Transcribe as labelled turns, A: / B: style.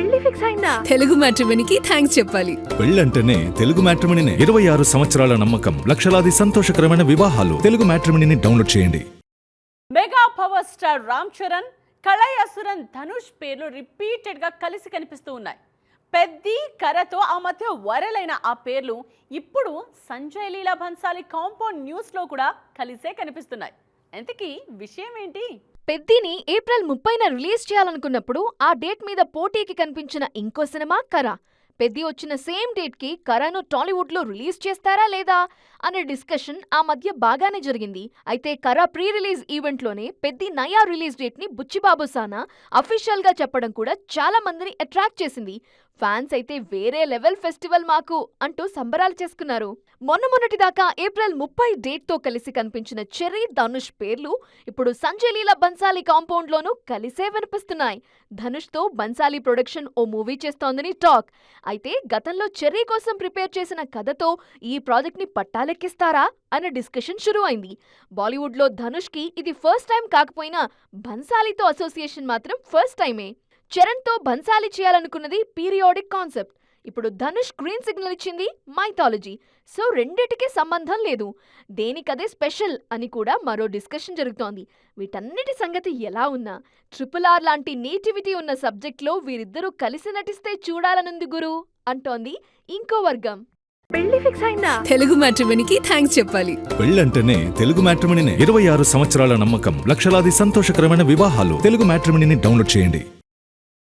A: పెళ్లి ఫిక్స్ అయిందా? తెలుగు మ్యాట్రిమోనీకి థ్యాంక్స్ చెప్పాలి.
B: పెళ్ళంటేనే తెలుగు మ్యాట్రిమోనీనే. 26 సంవత్సరాల నమ్మకం, లక్షలాది సంతోషకరమైన వివాహాలు. తెలుగు మ్యాట్రిమోనీని డౌన్లోడ్ చేయండి.
C: Mega power star Ram Charan, Kalai Asuran Dhanush పేర్లు రిపీటెడ్ గా కలిసి కనిపిస్తూ ఉన్నాయి. పెద్ది కరతో ఆ మధ్య వైరల్ ఆ పేర్లు ఇప్పుడు సంజయ్ లీలా భన్సాలి కాంపౌండ్ న్యూస్ లో కూడా కలిసే కనిపిస్తున్నాయి. ఇంతకీ విషయం ఏంటి?
A: పెద్దిని ఏప్రిల్ 30న రిలీజ్ చేయాలనుకున్నప్పుడు ఆ డేట్ మీద పోటీకి కనిపించిన ఇంకో సినిమా కర. పెద్ది వచ్చిన సేమ్ డేట్ కి కరను టాలీవుడ్ లో రిలీజ్ చేస్తారా లేదా అనే డిస్కషన్ ఆ మధ్య బాగానే జరిగింది. అయితే కర ప్రీ రిలీజ్ ఈవెంట్ లోనే పెద్ది నయా రిలీజ్ డేట్ ని బుచ్చిబాబు సానా అఫీషియల్ గా చెప్పడం కూడా చాలా మందిని అట్రాక్ట్ చేసింది. ఫ్యాన్స్ అయితే వేరే లెవెల్ ఫెస్టివల్ మాకు అంటూ సంబరాలు చేసుకున్నారు. మొన్నటిదాకా ఏప్రిల్ 30 డేట్ తో కలిసి కనిపించిన చెర్రీ, ధనుష్ పేర్లు ఇప్పుడు సంజయ్ లీలా బన్సాలి కాంపౌండ్ లోనూ కలిసే వినిపిస్తున్నాయి. ధనుష్ తో బన్సాలి ప్రొడక్షన్ ఓ మూవీ చేస్తోందని టాక్. అయితే గతంలో చెర్రీ కోసం ప్రిపేర్ చేసిన కథతో ఈ ప్రాజెక్ట్ ని పట్టాలెక్కిస్తారా అనే డిస్కషన్ షురూ అయింది. బాలీవుడ్ లో ధనుష్ కి ఇది ఫస్ట్ టైం కాకపోయినా బన్సాలితో అసోసియేషన్ మాత్రం ఫస్ట్ టైమే. చరణ్ తో బన్సాలి చేయాలనుకున్నది పీరియాడిక్ కాన్సెప్ట్. ఇప్పుడు ధనుష్ గ్రీన్ సిగ్నల్ ఇచ్చింది మైథాలజీ. సో రెండిటికి సంబంధం లేదు, దేనికదే స్పెషల్ అని కూడా మరో డిస్కషన్ జరుగుతోంది. వీటన్నిటి సంగతి ఎలా ఉన్నా RRR లాంటి నేటివిటీ ఉన్న సబ్జెక్ట్లో వీరిద్దరూ కలిసి నటిస్తే చూడాలనుంది గురు అంటోంది ఇంకో వర్గం. పెళ్లి ఫిక్స్ అయిందా? తెలుగు మ్యాట్రిమోనీకి థ్యాంక్స్ చెప్పాలి.
B: పెళ్ళంటేనే తెలుగు మ్యాట్రిమోనీనే. 26 సంవత్సరాల నమ్మకం, లక్షలాది సంతోషకరమైన వివాహాలు. తెలుగు మ్యాట్రిమోనీని డౌన్లోడ్ చేయండి.